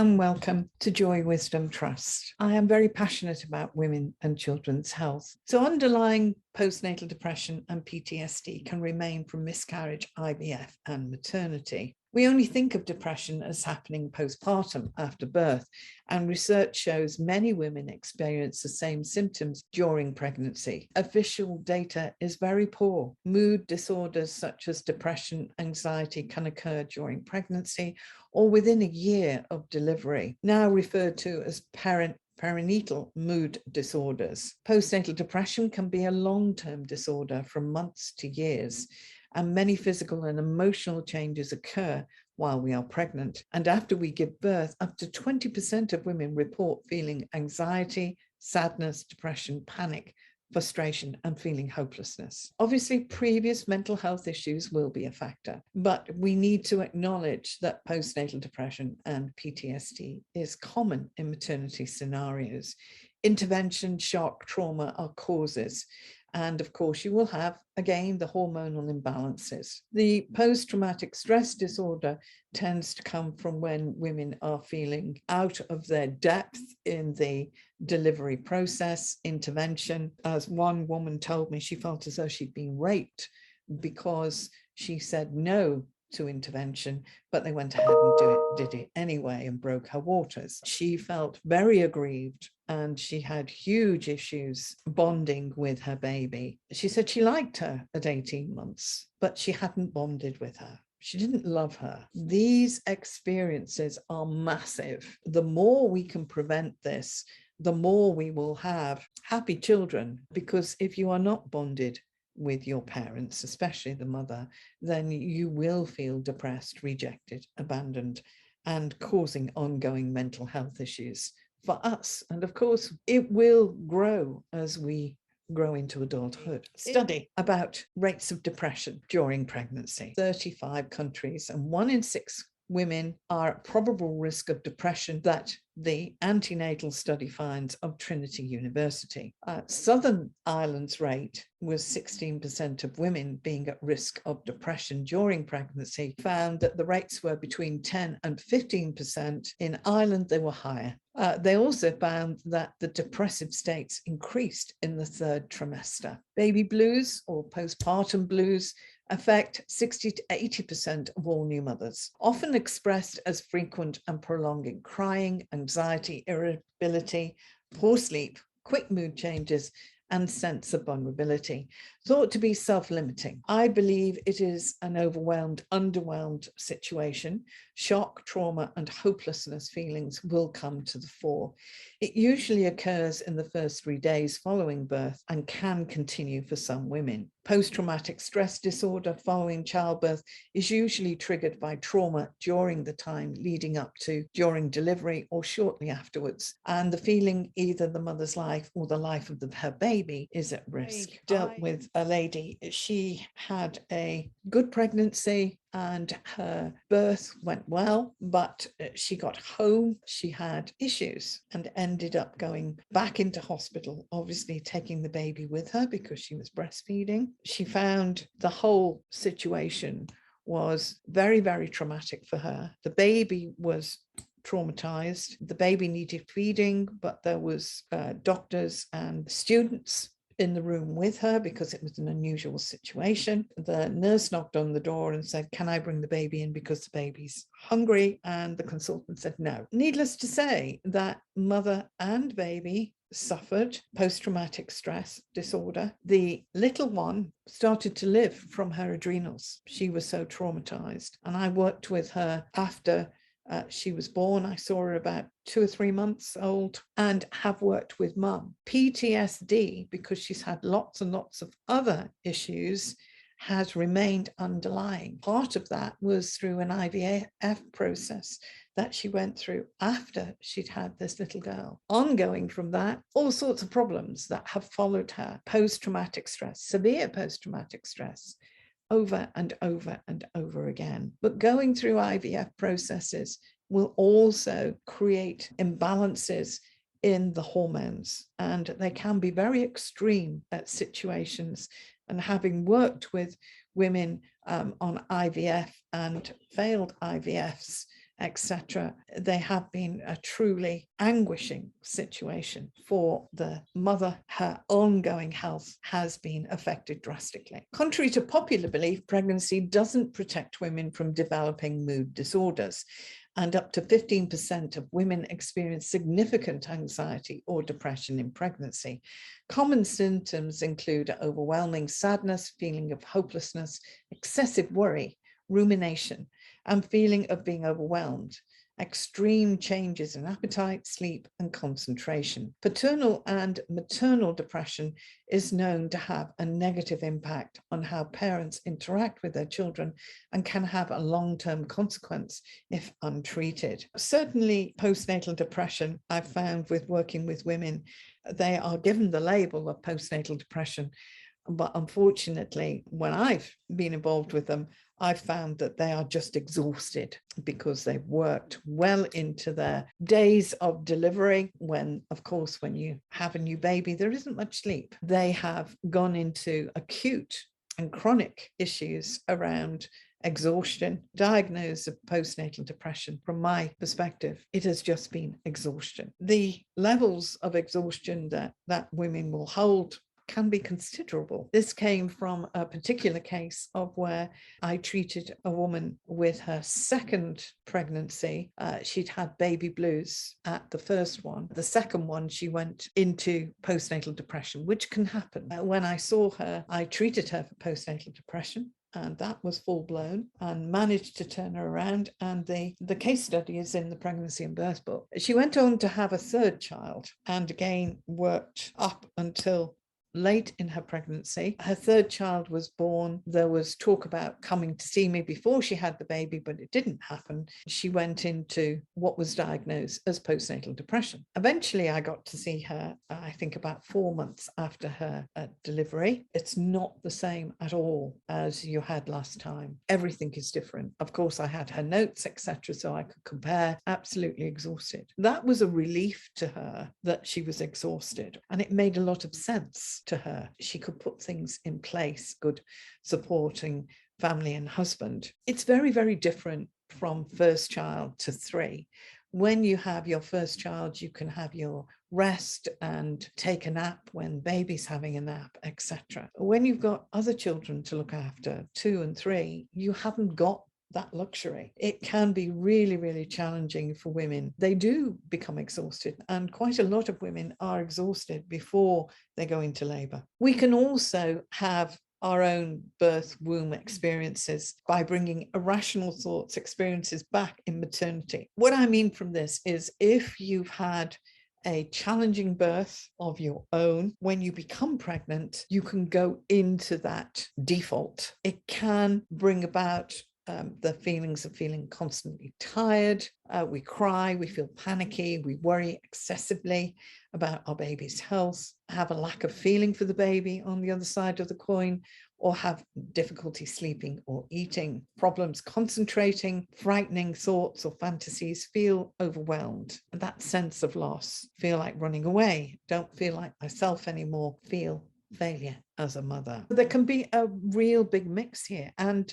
And welcome to Joy Wisdom Trust. I am very passionate about women and children's health. So underlying postnatal depression and PTSD can remain from miscarriage, IVF and maternity. We only think of depression as happening postpartum after birth, and research shows many women experience the same symptoms during pregnancy. Official data is very poor. Mood disorders such as depression, anxiety can occur during pregnancy or within a year of delivery, now referred to as perinatal mood disorders. Postnatal depression can be a long-term disorder from months to years, and many physical and emotional changes occur while we are pregnant. And after we give birth, up to 20% of women report feeling anxiety, sadness, depression, panic, frustration, and feeling hopelessness. Obviously, previous mental health issues will be a factor, but we need to acknowledge that postnatal depression and PTSD is common in maternity scenarios. Intervention, shock, trauma are causes. And of course, you will have, again, the hormonal imbalances. The post-traumatic stress disorder tends to come from when women are feeling out of their depth in the delivery process. Intervention, as one woman told me, she felt as though she'd been raped because she said no to intervention, but they went ahead and did it anyway and broke her waters. She felt very aggrieved and she had huge issues bonding with her baby. She said she liked her at 18 months, but she hadn't bonded with her. She didn't love her. These experiences are massive. The more we can prevent this, the more we will have happy children, because if you are not bonded with your parents, especially the mother, then you will feel depressed, rejected, abandoned, and causing ongoing mental health issues for us. And of course, it will grow as we grow into adulthood. Study about rates of depression during pregnancy. 35 countries, and 1 in 6 women are at probable risk of depression that the antenatal study finds of Trinity University. Southern Ireland's rate was 16% of women being at risk of depression during pregnancy. Found that the rates were between 10 and 15%. In Ireland, they were higher. They also found that the depressive states increased in the 3rd trimester. Baby blues or postpartum blues affect 60 to 80% of all new mothers, often expressed as frequent and prolonging crying, anxiety, irritability, poor sleep, quick mood changes, and sense of vulnerability, thought to be self-limiting. I believe it is an overwhelmed, underwhelmed situation. Shock, trauma, and hopelessness feelings will come to the fore. It usually occurs in the first 3 days following birth and can continue for some women. Post-traumatic stress disorder following childbirth is usually triggered by trauma during the time leading up to, during delivery, or shortly afterwards. And the feeling either the mother's life or the life of her baby is at risk. Dealt with a lady, she had a good pregnancy and her birth went well, but she got home, she had issues and ended up going back into hospital, obviously taking the baby with her because she was breastfeeding. She found the whole situation was very, very traumatic for her. The baby was traumatized. The baby needed feeding, but there was doctors and students in the room with her because it was an unusual situation. The nurse knocked on the door and said, "Can I bring the baby in because the baby's hungry?" And the consultant said no. Needless to say that mother and baby suffered post-traumatic stress disorder. The little one started to live from her adrenals. She was so traumatized. And I worked with her after she was born. I saw her about 2 or 3 months old, and have worked with mum. PTSD, because she's had lots and lots of other issues, has remained underlying. Part of that was through an IVF process that she went through after she'd had this little girl. Ongoing from that, all sorts of problems that have followed her. Post-traumatic stress, severe post-traumatic stress, over and over and over again. But going through IVF processes will also create imbalances in the hormones, and they can be very extreme situations. And having worked with women on IVF and failed IVFs, etc. They have been a truly anguishing situation for the mother. Her ongoing health has been affected drastically. Contrary to popular belief, pregnancy doesn't protect women from developing mood disorders, and up to 15% of women experience significant anxiety or depression in pregnancy. Common symptoms include overwhelming sadness, feeling of hopelessness, excessive worry, rumination, and feeling of being overwhelmed, extreme changes in appetite, sleep, and concentration. Paternal and maternal depression is known to have a negative impact on how parents interact with their children and can have a long-term consequence if untreated. Certainly, postnatal depression, I've found with working with women, they are given the label of postnatal depression, but unfortunately, when I've been involved with them, I've found that they are just exhausted because they've worked well into their days of delivery when, of course, when you have a new baby, there isn't much sleep. They have gone into acute and chronic issues around exhaustion. Diagnosis of postnatal depression, from my perspective, it has just been exhaustion. The levels of exhaustion that women will hold can be considerable. This came from a particular case of where I treated a woman with her second pregnancy. She'd had baby blues at the first one. The second one, she went into postnatal depression, which can happen. When I saw her, I treated her for postnatal depression, and that was full blown, and managed to turn her around. And the case study is in the pregnancy and birth book. She went on to have a third child, and again worked up until late in her pregnancy. Her third child was born. There was talk about coming to see me before she had the baby, but it didn't happen. She went into what was diagnosed as postnatal depression. Eventually, I got to see her, I think about 4 months after her delivery. It's not the same at all as you had last time. Everything is different. Of course, I had her notes, etc., so I could compare. Absolutely exhausted. That was a relief to her that she was exhausted, and it made a lot of sense to her. She could put things in place, good supporting family and husband. It's very, very different from first child to 3. When you have your first child, you can have your rest and take a nap when baby's having a nap, etc. When you've got other children to look after, 2 and 3, you haven't got that luxury. It can be really, really challenging for women. They do become exhausted, and quite a lot of women are exhausted before they go into labor. We can also have our own birth womb experiences by bringing irrational thoughts, experiences back in maternity. What I mean from this is, if you've had a challenging birth of your own, when you become pregnant, you can go into that default. It can bring about the feelings of feeling constantly tired. We cry, we feel panicky, we worry excessively about our baby's health, have a lack of feeling for the baby on the other side of the coin, or have difficulty sleeping or eating, problems concentrating, frightening thoughts or fantasies, feel overwhelmed. That sense of loss, feel like running away, don't feel like myself anymore, feel failure as a mother. There can be a real big mix here, and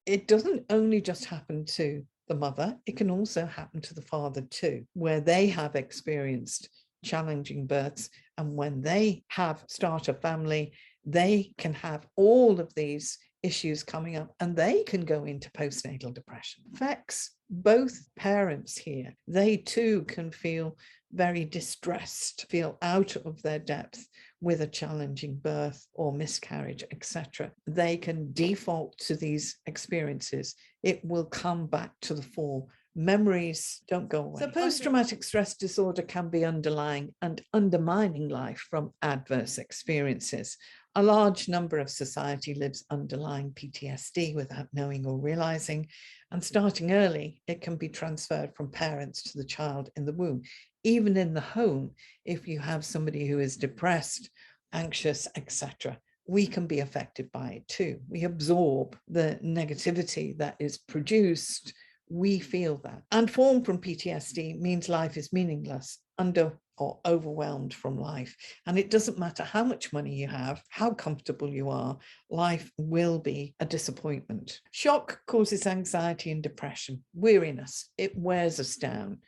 it doesn't only just happen to the mother, it can also happen to the father too, where they have experienced challenging births, and when they start a family, they can have all of these issues coming up, and they can go into postnatal depression. It affects both parents here. They too can feel very distressed, feel out of their depth with a challenging birth or miscarriage, etc. They can default to these experiences. It will come back to the fore. Memories don't go away. So post-traumatic stress disorder can be underlying and undermining life from adverse experiences. A large number of society lives underlying PTSD without knowing or realizing, and starting early, it can be transferred from parents to the child in the womb. Even in the home, if you have somebody who is depressed, anxious, etc., we can be affected by it too. We absorb the negativity that is produced We feel that. And formed from PTSD means life is meaningless, under or overwhelmed from life. And it doesn't matter how much money you have, how comfortable you are, life will be a disappointment. Shock causes anxiety and depression, weariness, it wears us down.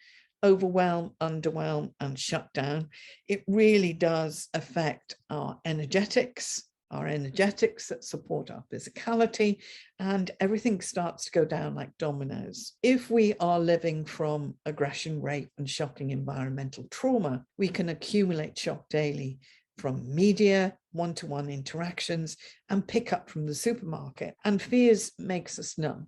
Overwhelm, underwhelm, and shutdown. It really does affect our energetics that support our physicality, and everything starts to go down like dominoes. If we are living from aggression, rape, and shocking environmental trauma, we can accumulate shock daily from media, one-to-one interactions, and pick up from the supermarket. And fears makes us numb.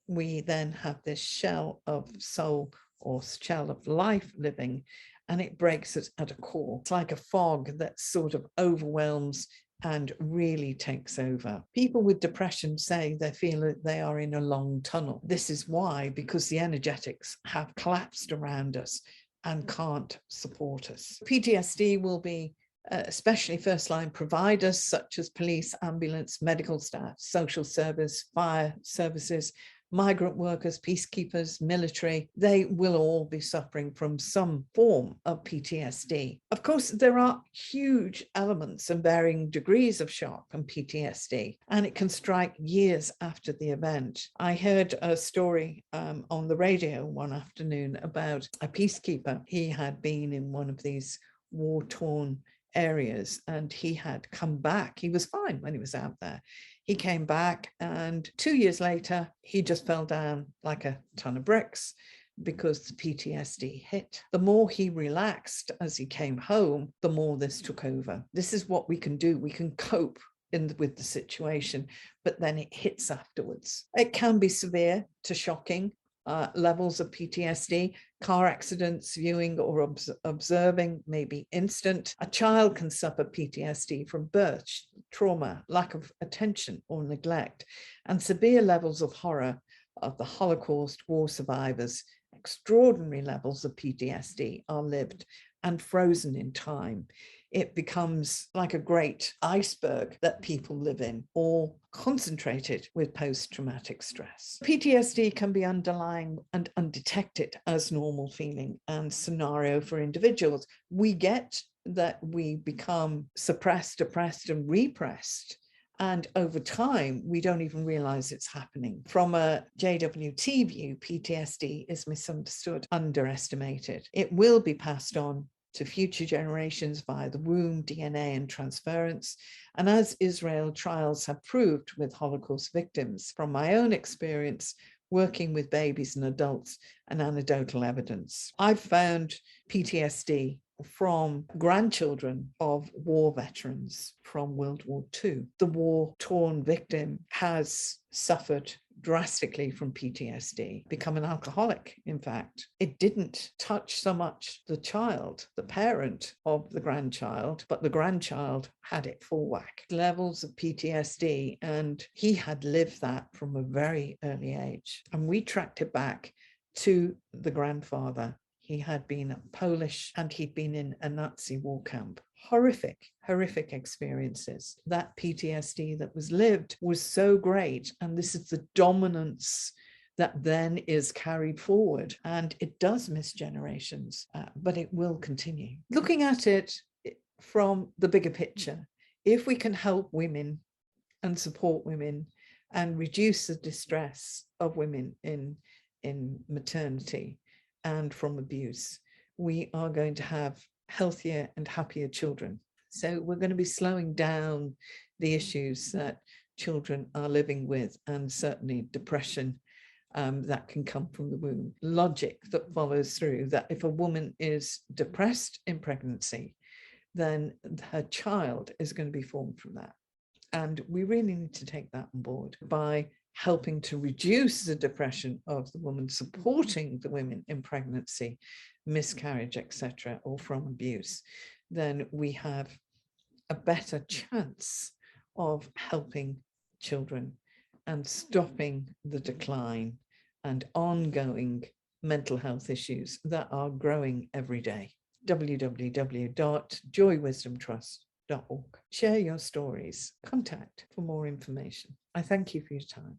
We then have this shell of soul or shell of life living, and it breaks us at a core. It's like a fog that sort of overwhelms and really takes over. People with depression say they feel that they are in a long tunnel. This is why, because the energetics have collapsed around us and can't support us. PTSD will be especially first-line providers such as police, ambulance, medical staff, social service, fire services, migrant workers, peacekeepers, military, they will all be suffering from some form of PTSD. Of course, there are huge elements and varying degrees of shock and PTSD, and it can strike years after the event. I heard a story on the radio one afternoon about a peacekeeper. He had been in one of these war-torn areas and he had come back. He was fine when he was out there. He came back and 2 years later, he just fell down like a ton of bricks because the PTSD hit. The more he relaxed as he came home, the more this took over. This is what we can do. We can cope with the situation, but then it hits afterwards. It can be severe to shocking levels of PTSD. Car accidents, viewing or observing may be instant. A child can suffer PTSD from birth, trauma, lack of attention or neglect, and severe levels of horror of the Holocaust, war survivors. Extraordinary levels of PTSD are lived and frozen in time. It becomes like a great iceberg that people live in, or concentrated with post-traumatic stress. PTSD can be underlying and undetected as normal feeling and scenario for individuals. We get that we become suppressed, depressed, and repressed. And over time, we don't even realize it's happening. From a JWT view, PTSD is misunderstood, underestimated. It will be passed on to future generations via the womb, DNA, and transference. And as Israel trials have proved with Holocaust victims, from my own experience working with babies and adults and anecdotal evidence, I've found PTSD from grandchildren of war veterans from World War II. The war-torn victim has suffered drastically from PTSD, become an alcoholic, in fact. It didn't touch so much the child, the parent of the grandchild, but the grandchild had it full whack. Levels of PTSD, and he had lived that from a very early age. And we tracked it back to the grandfather. He had been Polish and he'd been in a Nazi war camp. Horrific experiences. That PTSD that was lived was so great. And this is the dominance that then is carried forward. And it does miss generations, but it will continue. Looking at it from the bigger picture, if we can help women and support women and reduce the distress of women in maternity and from abuse, we are going to have healthier and happier children. So we're going to be slowing down the issues that children are living with, and certainly depression that can come from the womb. Logic that follows through that if a woman is depressed in pregnancy, then her child is going to be formed from that. And we really need to take that on board by helping to reduce the depression of the woman, supporting the women in pregnancy, miscarriage, etc., or from abuse. Then we have a better chance of helping children and stopping the decline and ongoing mental health issues that are growing every day. www.joywisdomtrust.org. Share your stories. Contact for more information. I thank you for your time.